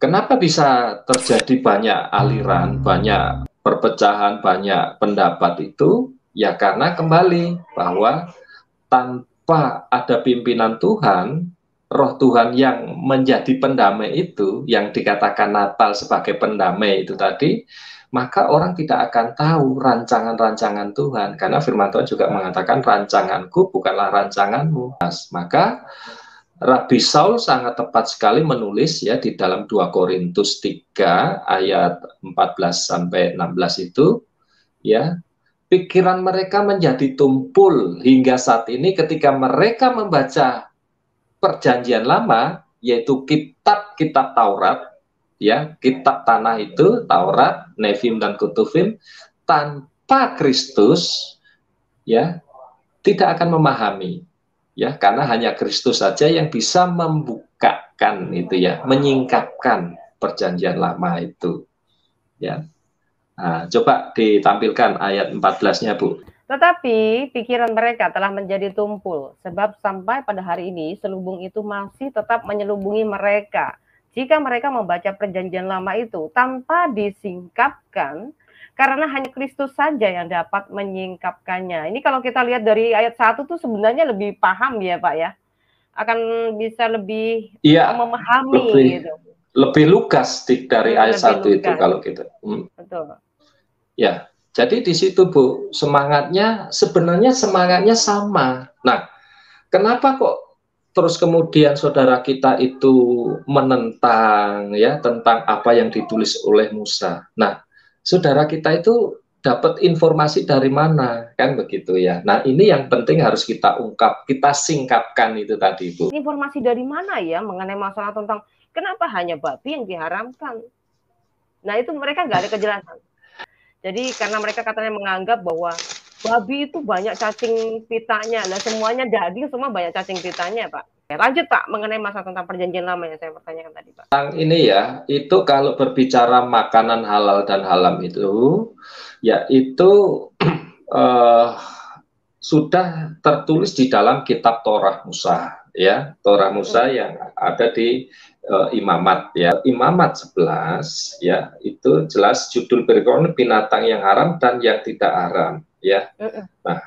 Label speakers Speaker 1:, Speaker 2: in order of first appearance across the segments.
Speaker 1: Kenapa bisa terjadi banyak aliran, banyak perpecahan, banyak pendapat itu? Ya karena kembali bahwa tanpa ada pimpinan Tuhan, roh Tuhan yang menjadi pendamai itu, yang dikatakan Natal sebagai pendamai itu tadi, maka orang tidak akan tahu rancangan-rancangan Tuhan. Karena firman Tuhan juga mengatakan rancanganku bukanlah rancanganmu. Maka Rabi Saul sangat tepat sekali menulis ya di dalam 2 Korintus 3 ayat 14 sampai 16 itu ya, pikiran mereka menjadi tumpul hingga saat ini ketika mereka membaca perjanjian lama, yaitu kitab-kitab Taurat, ya, kitab tanah itu, Taurat, Nevim dan Kutufim, tanpa Kristus, ya, tidak akan memahami, ya, karena hanya Kristus saja yang bisa membukakan itu ya, menyingkapkan perjanjian lama itu, ya. Nah, coba ditampilkan ayat 14-nya, Bu.
Speaker 2: Tetapi pikiran mereka telah menjadi tumpul, sebab sampai pada hari ini selubung itu masih tetap menyelubungi mereka. Jika mereka membaca perjanjian lama itu tanpa disingkapkan, karena hanya Kristus saja yang dapat menyingkapkannya. Ini kalau kita lihat dari ayat 1 tuh sebenarnya lebih paham ya Pak ya. Akan bisa lebih memahami gitu.
Speaker 1: Lebih lugas dari ayat 1 itu kalau gitu.
Speaker 2: Betul.
Speaker 1: Ya, jadi di situ Bu, sebenarnya semangatnya sama. Nah, kenapa kok terus kemudian saudara kita itu menentang ya tentang apa yang ditulis oleh Musa? Nah, saudara kita itu dapat informasi dari mana, kan begitu ya. Nah, ini yang penting harus kita ungkap, kita singkapkan itu tadi, Bu.
Speaker 2: Informasi dari mana ya mengenai masalah tentang kenapa hanya babi yang diharamkan? Nah, itu mereka nggak ada kejelasan. Jadi karena mereka katanya menganggap bahwa babi itu banyak cacing pitanya, nah semuanya daging semua banyak cacing pitanya, Pak. Lanjut Pak, mengenai masalah tentang perjanjian lama yang saya pertanyakan tadi, Pak.
Speaker 1: Ini ya, itu kalau berbicara makanan halal dan haram itu, ya itu sudah tertulis di dalam kitab Torah Musa, ya, Torah Musa yang ada di Imamat ya, Imamat 11 ya, itu jelas judul berikutnya binatang yang haram dan yang tidak haram ya. Nah,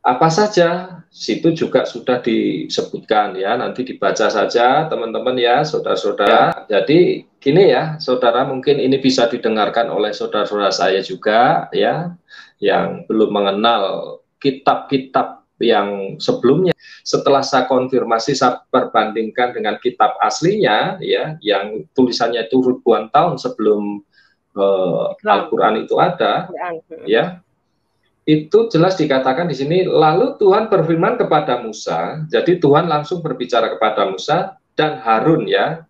Speaker 1: apa saja situ juga sudah disebutkan ya, nanti dibaca saja teman-teman ya, saudara-saudara. Jadi gini ya, saudara, mungkin ini bisa didengarkan oleh saudara-saudara saya juga ya, yang belum mengenal kitab-kitab yang sebelumnya. Setelah saya konfirmasi, saya perbandingkan dengan kitab aslinya ya, yang tulisannya itu ribuan tahun sebelum Al-Quran itu ada ya. Itu jelas dikatakan di sini, lalu Tuhan berfirman kepada Musa, jadi Tuhan langsung berbicara kepada Musa dan Harun ya,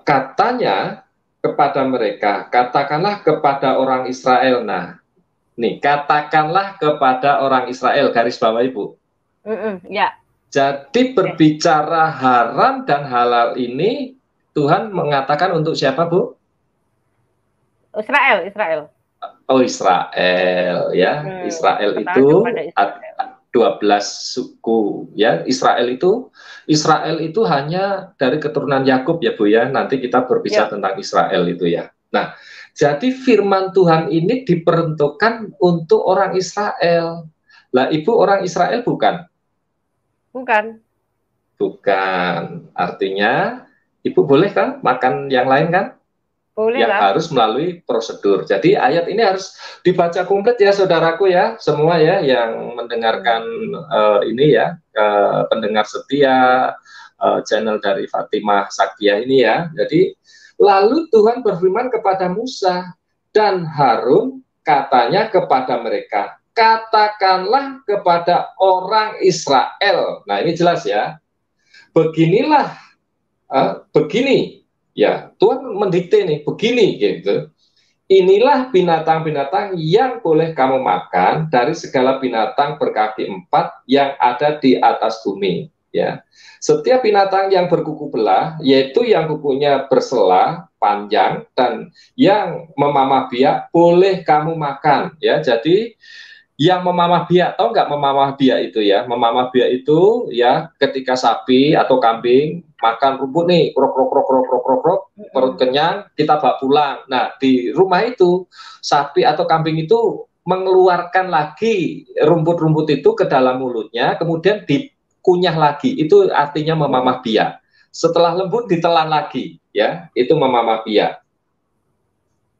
Speaker 1: katanya kepada mereka, katakanlah kepada orang Israel. Nah, nih, katakanlah kepada orang Israel, garis bawah Ibu.
Speaker 2: Ya.
Speaker 1: Jadi berbicara haram dan halal ini, Tuhan mengatakan untuk siapa, Bu?
Speaker 2: Israel.
Speaker 1: Oh, Israel ya. Israel itu 12 suku ya. Israel itu hanya dari keturunan Yakub ya Bu ya. Nanti kita berbicara tentang Israel itu ya. Nah, jadi firman Tuhan ini diperuntukkan untuk orang Israel. Lah, Ibu orang Israel bukan? Bukan. Artinya Ibu boleh kan makan yang lain kan?
Speaker 2: Boleh
Speaker 1: yang harus melalui prosedur. Jadi ayat ini harus dibaca komplit ya saudaraku ya, semua ya yang mendengarkan ini ya, pendengar setia channel dari Fatimah Sakia ini ya. Jadi lalu Tuhan berfirman kepada Musa dan Harun, katanya kepada mereka, katakanlah kepada orang Israel. Nah ini jelas ya, beginilah, begini. Ya, Tuhan mendikte nih, begini gitu. Inilah binatang-binatang yang boleh kamu makan dari segala binatang berkaki 4 yang ada di atas bumi. Ya, setiap binatang yang berkuku belah, yaitu yang kukunya bersela panjang dan yang memamah biak, boleh kamu makan. Ya, jadi Yang memamah biak, tahu nggak memamah biak itu ya? Memamah biak itu ya ketika sapi atau kambing makan rumput nih, krok krok krok krok krok krok krok, perut kenyang, kita bawa pulang. Nah, di rumah itu sapi atau kambing itu mengeluarkan lagi rumput-rumput itu ke dalam mulutnya, kemudian dikunyah lagi. Itu artinya memamah biak. Setelah lembut ditelan lagi, ya, itu memamah biak.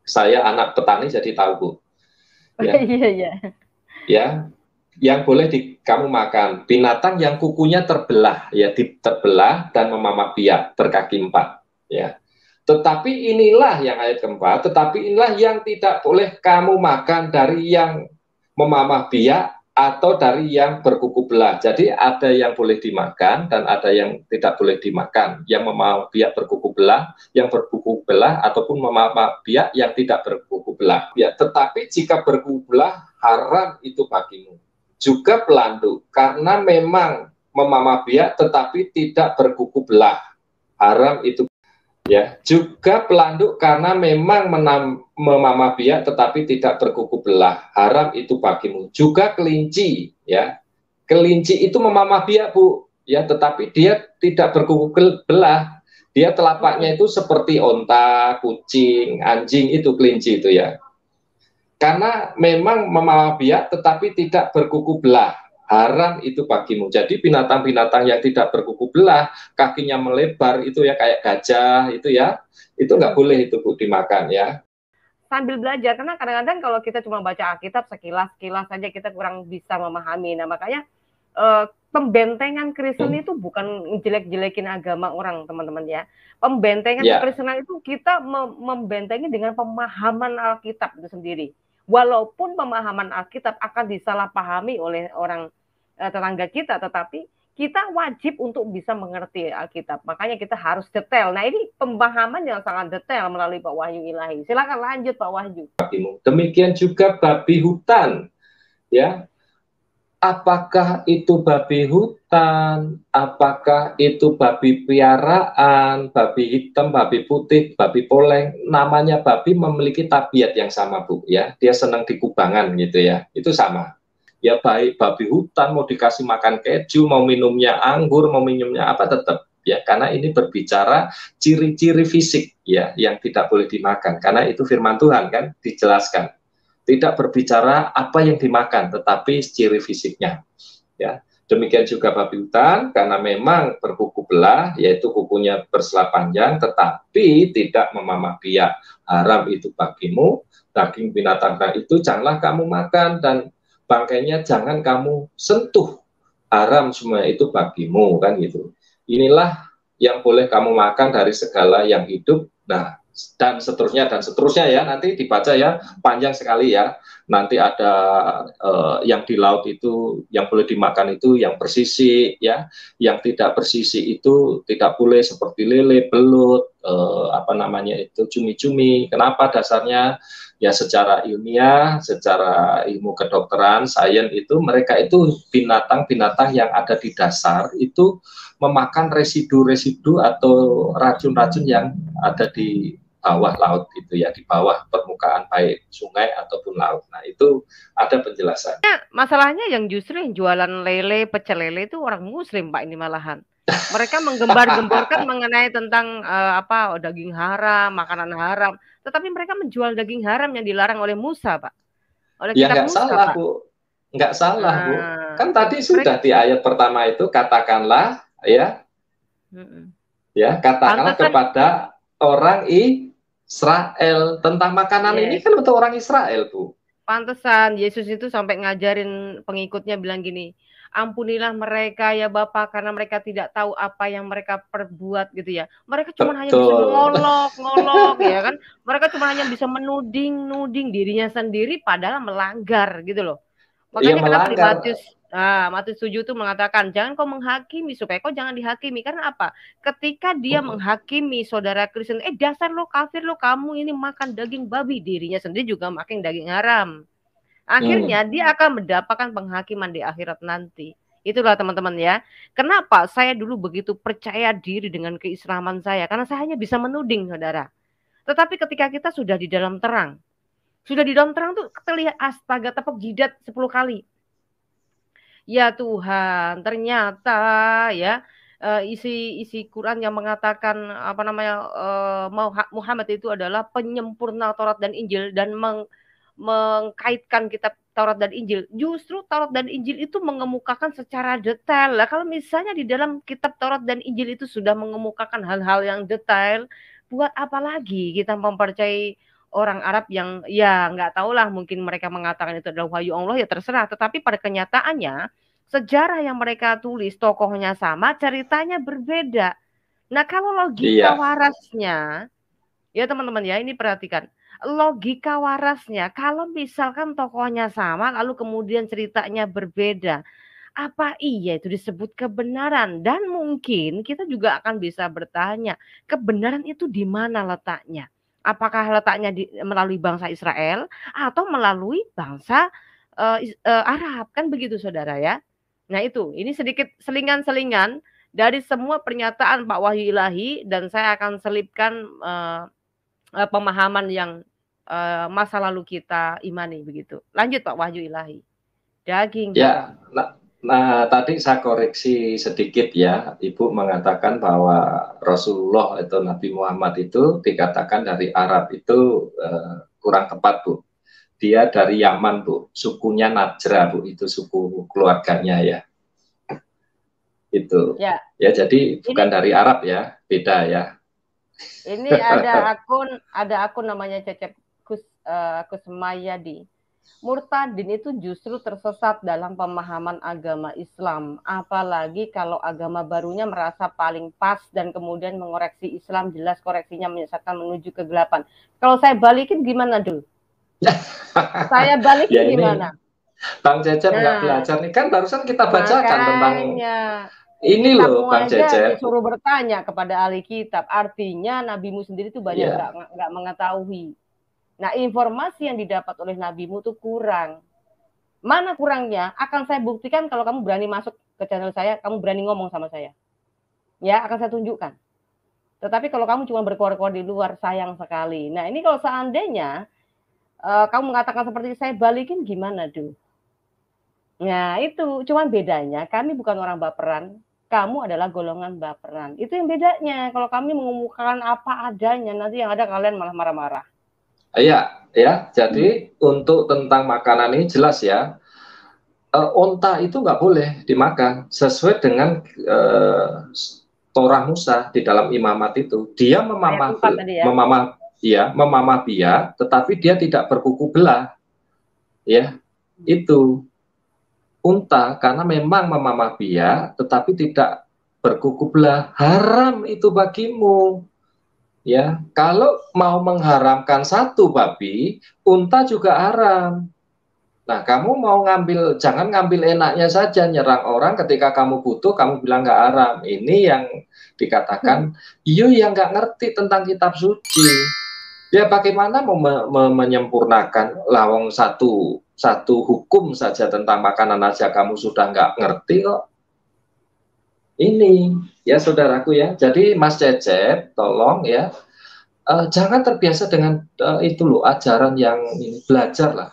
Speaker 1: Saya anak petani jadi tahu, Bu. Ya.
Speaker 2: Iya, iya.
Speaker 1: Ya, yang boleh kamu makan binatang yang kukunya terbelah, ya, terbelah dan memamah biak berkaki 4, ya. Tetapi inilah yang ayat keempat, tetapi inilah yang tidak boleh kamu makan dari yang memamah biak atau dari yang berkuku belah. Jadi ada yang boleh dimakan dan ada yang tidak boleh dimakan. Yang memamah biak berkuku belah, yang berkuku belah ataupun memamah biak yang tidak berkuku belah. Ya, tetapi jika berkuku belah haram itu bagimu. Juga pelanduk karena memang memamah biak tetapi tidak berkuku belah. Haram itu, ya. Juga pelanduk karena memang memamah biak tetapi tidak berkuku belah, haram itu bagimu. Juga kelinci, ya. Kelinci itu memamah biak, Bu, ya, tetapi dia tidak berkuku belah. Dia telapaknya itu seperti onta, kucing, anjing, itu kelinci itu, ya. Karena memang memamah biak tetapi tidak berkuku belah, haram itu bagimu. Jadi binatang-binatang yang tidak berkuku belah, kakinya melebar itu ya kayak gajah itu ya, itu nggak boleh itu, Bu, dimakan ya.
Speaker 2: Sambil belajar, karena kadang-kadang kalau kita cuma baca Alkitab sekilas-kilas saja kita kurang bisa memahami. Nah, makanya pembentengan Kristen itu bukan jelek-jelekin agama orang, teman-teman ya. Pembentengan Kekristenan itu kita membentengi dengan pemahaman Alkitab itu sendiri. Walaupun pemahaman Alkitab akan disalahpahami oleh orang tetangga kita, tetapi kita wajib untuk bisa mengerti Alkitab. Makanya kita harus detail. Nah, ini pemahaman yang sangat detail melalui Pak Wahyu Ilahi. Silakan lanjut, Pak Wahyu.
Speaker 1: Demikian juga babi hutan, ya. Apakah itu babi hutan, apakah itu babi piaraan, babi hitam, babi putih, babi poleng, namanya babi memiliki tabiat yang sama, Bu, ya. Dia senang di kubangan gitu ya, itu sama. Ya, baik babi hutan mau dikasih makan keju, mau minumnya anggur, mau minumnya apa, tetap, ya, karena ini berbicara ciri-ciri fisik, ya, yang tidak boleh dimakan, karena itu firman Tuhan kan dijelaskan. Tidak berbicara apa yang dimakan, tetapi ciri fisiknya. Ya, demikian juga babi hutan, karena memang berkuku belah, yaitu kukunya bersela panjang, tetapi tidak memamah biak. Haram itu bagimu, daging binatang itu janganlah kamu makan, dan bangkainya jangan kamu sentuh. Haram semua itu bagimu, kan gitu. Inilah yang boleh kamu makan dari segala yang hidup. Nah, dan seterusnya ya, nanti dibaca ya, panjang sekali ya. Nanti ada yang di laut itu yang boleh dimakan itu yang bersisik ya, yang tidak bersisik itu tidak boleh, seperti lele, belut, apa namanya itu, cumi-cumi. Kenapa dasarnya? Ya, secara ilmiah, secara ilmu kedokteran, sains itu, mereka itu binatang-binatang yang ada di dasar itu memakan residu-residu atau racun-racun yang ada di bawah laut itu ya, di bawah permukaan baik sungai ataupun laut. Nah, itu ada penjelasan.
Speaker 2: Masalahnya yang justru yang jualan lele, pecel lele itu orang Muslim, Pak, ini malahan. Mereka menggembar-gemborkan mengenai tentang daging haram, makanan haram, tetapi mereka menjual daging haram yang dilarang oleh Musa, Pak. Oleh
Speaker 1: ya,
Speaker 2: kitab Musa,
Speaker 1: salah,
Speaker 2: Pak.
Speaker 1: Bu. Nggak salah, Bu. Kan tadi sudah di ayat pertama itu katakanlah ya. Ya, katakanlah kepada orang Israel tentang makanan ini kan untuk orang Israel, Bu.
Speaker 2: Pantesan Yesus itu sampai ngajarin pengikutnya bilang gini, ampunilah mereka ya Bapa karena mereka tidak tahu apa yang mereka perbuat gitu ya. Mereka cuma hanya bisa ngolok ya kan. Mereka cuma hanya bisa menuding dirinya sendiri padahal melanggar gitu loh. Makanya kenapa di Matius 7 itu mengatakan jangan kau menghakimi supaya kau jangan dihakimi. Karena apa? Ketika dia menghakimi saudara Kristen, dasar lo kafir lo, kamu ini makan daging babi, dirinya sendiri juga makan daging haram. Akhirnya dia akan mendapatkan penghakiman di akhirat nanti. Itulah teman-teman ya. Kenapa saya dulu begitu percaya diri dengan keislaman saya? Karena saya hanya bisa menuding, saudara. Tetapi ketika kita sudah di dalam terang, Sudah di dalam terang tuh terlihat astaga tepuk jidat 10 kali. Ya Tuhan, ternyata ya isi Quran yang mengatakan apa namanya Muhammad itu adalah penyempurna Taurat dan Injil dan mengkaitkan kitab Taurat dan Injil. Justru Taurat dan Injil itu mengemukakan secara detail. Lah kalau misalnya di dalam kitab Taurat dan Injil itu sudah mengemukakan hal-hal yang detail, buat apa lagi kita mempercayai orang Arab yang ya nggak tahulah mungkin mereka mengatakan itu adalah wahyu Allah ya terserah. Tetapi pada kenyataannya sejarah yang mereka tulis tokohnya sama, ceritanya berbeda. Nah kalau logika
Speaker 1: Iya,
Speaker 2: warasnya, ya teman-teman ya ini perhatikan. Logika warasnya, kalau misalkan tokohnya sama, lalu kemudian ceritanya berbeda, apa iya itu disebut kebenaran? Dan mungkin kita juga akan bisa bertanya, kebenaran itu di mana letaknya? Apakah letaknya melalui bangsa Israel atau melalui bangsa Arab? Kan begitu saudara ya. Nah itu, ini sedikit selingan-selingan dari semua pernyataan Pak Wahyu Ilahi dan saya akan selipkan pemahaman yang masa lalu kita imani begitu. Lanjut Pak Wahyu Ilahi. Daging haram.
Speaker 1: ya. Nah, tadi saya koreksi sedikit ya, Ibu mengatakan bahwa Rasulullah atau Nabi Muhammad itu dikatakan dari Arab itu kurang tepat, Bu. Dia dari Yaman, Bu. Sukunya Najra, Bu. Itu suku keluarganya ya. Itu.
Speaker 2: Ya.
Speaker 1: Ya, jadi bukan
Speaker 2: Ini
Speaker 1: dari Arab ya, beda ya.
Speaker 2: ini ada akun namanya Cecep Kusmayadi. Murtadin itu justru tersesat dalam pemahaman agama Islam. Apalagi kalau agama barunya merasa paling pas dan kemudian mengoreksi Islam, jelas koreksinya menyesatkan menuju kegelapan. Kalau saya balikin gimana dulu? Saya balikin
Speaker 1: Ya ini
Speaker 2: gimana?
Speaker 1: Bang Cecep nggak
Speaker 2: Nah,
Speaker 1: belajar nih, kan barusan kita bacakan tentang
Speaker 2: makanya
Speaker 1: ini loh
Speaker 2: kitabmu
Speaker 1: Bang
Speaker 2: aja
Speaker 1: Cecep.
Speaker 2: disuruh bertanya kepada ahli kitab. Artinya nabimu sendiri tuh banyak
Speaker 1: Ya,
Speaker 2: nggak mengetahui. Nah, informasi yang didapat oleh nabimu tuh kurang. Mana kurangnya? Akan saya buktikan kalau kamu berani masuk ke channel saya, kamu berani ngomong sama saya. Ya, akan saya tunjukkan. Tetapi kalau kamu cuma berkuar-kuar di luar, sayang sekali. Nah, ini kalau seandainya kamu mengatakan seperti saya balikin gimana, Du? Nah, itu cuman bedanya kami bukan orang baperan, kamu adalah golongan baperan. Itu yang bedanya. Kalau kami mengumumkan apa adanya, nanti yang ada kalian malah marah-marah.
Speaker 1: iya, ya. Jadi untuk tentang makanan ini jelas ya. Onta itu nggak boleh dimakan sesuai dengan Torah Musa di dalam imamat itu. Dia
Speaker 2: Ayat 4 tadi ya.
Speaker 1: memamah biak, tetapi dia tidak berkuku belah. Ya, itu unta karena memang memamah biak, tetapi tidak berkuku belah. Haram itu bagimu. Ya, kalau mau mengharamkan satu babi, unta juga haram. Nah, kamu mau ngambil, jangan ngambil enaknya saja, nyerang orang ketika kamu butuh, kamu bilang nggak haram. Ini yang dikatakan, iyo yang nggak ngerti tentang kitab suci. Ya bagaimana mau menyempurnakan lawang satu hukum saja tentang makanan aja kamu sudah nggak ngerti kok. Ini ya saudaraku ya. Jadi Mas Cecep, tolong ya, jangan terbiasa dengan itu loh ajaran yang ini, belajarlah.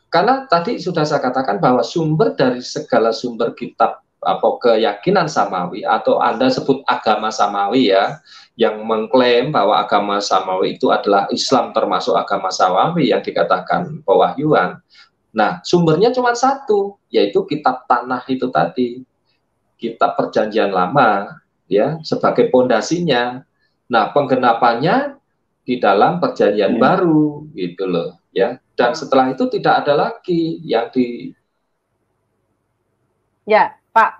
Speaker 1: Karena tadi sudah saya katakan bahwa sumber dari segala sumber kitab atau keyakinan Samawi atau Anda sebut agama Samawi ya, yang mengklaim bahwa agama Samawi itu adalah Islam termasuk agama Samawi yang dikatakan pewahyuan. Nah, sumbernya cuma satu, yaitu kitab tanah itu tadi, kitab Perjanjian Lama ya, sebagai pondasinya. Nah, penggenapannya di dalam Perjanjian Baru gitu loh ya. Dan setelah itu tidak ada lagi yang di
Speaker 2: Ya, Pak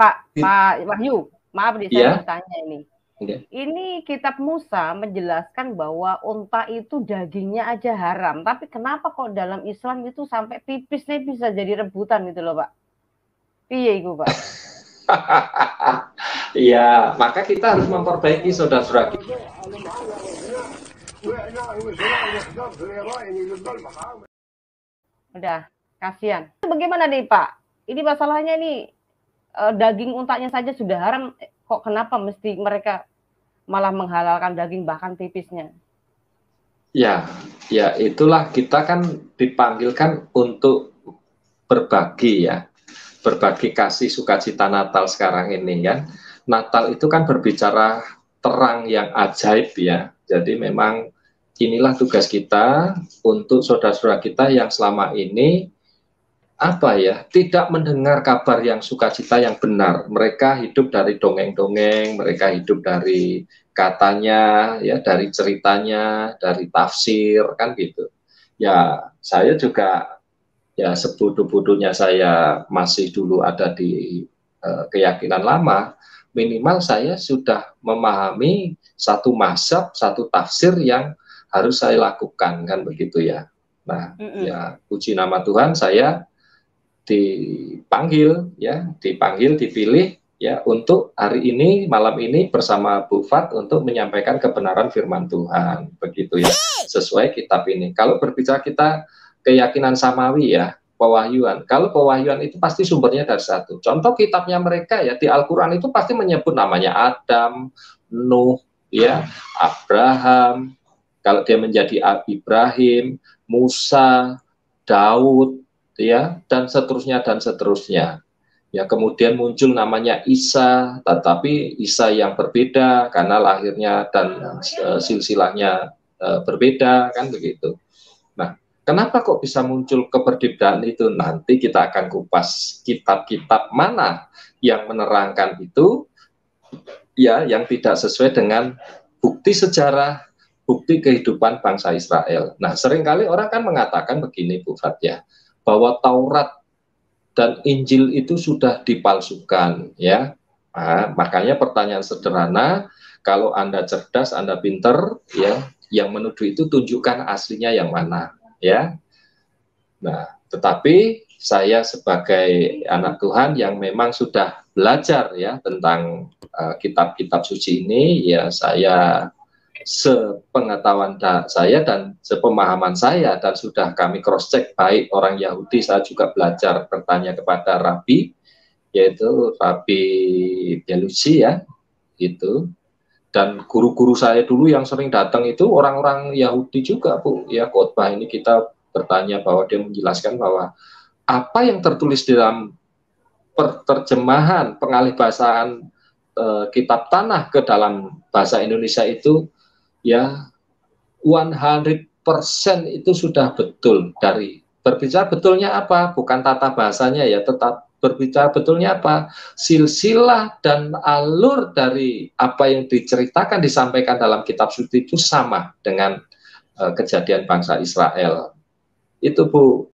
Speaker 2: Wahyu, maaf nih saya mau
Speaker 1: ya.
Speaker 2: tanya ini.
Speaker 1: Okay.
Speaker 2: Ini kitab Musa menjelaskan bahwa unta itu dagingnya aja haram, tapi kenapa kok dalam Islam itu sampai pipisnya bisa jadi rebutan gitu loh, Pak? Iya itu, Pak.
Speaker 1: Ya, maka kita harus memperbaiki saudara-saudara.
Speaker 2: Udah, kasihan. Bagaimana nih, Pak? Ini masalahnya nih daging untanya saja sudah haram, kok kenapa mesti mereka malah menghalalkan daging bahkan pipisnya?
Speaker 1: Ya, ya itulah kita kan dipanggilkan untuk berbagi ya, berbagi kasih sukacita Natal sekarang ini kan. Natal itu kan berbicara terang yang ajaib ya. Jadi memang inilah tugas kita untuk saudara-saudara kita yang selama ini apa ya, tidak mendengar kabar yang sukacita yang benar. Mereka hidup dari dongeng-dongeng, mereka hidup dari katanya, ya dari ceritanya, dari tafsir, kan gitu. Ya, saya juga ya sebodoh-bodohnya saya masih dulu ada di keyakinan lama, minimal saya sudah memahami satu mazhab, satu tafsir yang harus saya lakukan, kan begitu ya. Nah, ya puji nama Tuhan, saya dipanggil, dipilih ya untuk hari ini, malam ini bersama Bu Fat untuk menyampaikan kebenaran firman Tuhan, begitu ya, sesuai kitab ini. Kalau berbicara kita keyakinan samawi ya, pewahyuan. Kalau pewahyuan itu pasti sumbernya dari satu. Contoh kitabnya mereka ya di Al-Qur'an itu pasti menyebut namanya Adam, Nuh, ya, Abraham. Kalau dia menjadi Ibrahim, Musa, Daud, ya, dan seterusnya. Ya, kemudian muncul namanya Isa, tetapi Isa yang berbeda karena lahirnya dan silsilahnya berbeda, kan begitu. Nah, kenapa kok bisa muncul keberbedaan itu? Nanti kita akan kupas kitab-kitab mana yang menerangkan itu, ya, yang tidak sesuai dengan bukti sejarah, bukti kehidupan bangsa Israel. Nah, seringkali orang kan mengatakan begini, Bu Fat, ya, bahwa Taurat dan Injil itu sudah dipalsukan, ya. Nah, makanya pertanyaan sederhana, kalau Anda cerdas, Anda pinter, ya, yang menuduh itu tunjukkan aslinya yang mana, ya. Nah, tetapi saya sebagai anak Tuhan yang memang sudah belajar ya tentang kitab-kitab suci ini, ya saya sepengetahuan saya dan sepemahaman saya, dan sudah kami cross check baik orang Yahudi, saya juga belajar bertanya kepada Rabi, yaitu Rabi Belusi ya, itu, dan guru-guru saya dulu yang sering datang itu orang-orang Yahudi juga, Bu, ya. Khotbah ini kita bertanya bahwa dia menjelaskan bahwa apa yang tertulis di dalam terjemahan pengalih bahasaan kitab tanah ke dalam bahasa Indonesia itu ya 100% itu sudah betul. Dari berbicara betulnya apa, bukan tata bahasanya ya, tetap berbicara betulnya apa, silsilah dan alur dari apa yang diceritakan disampaikan dalam kitab suci itu sama dengan kejadian bangsa Israel itu, Bu.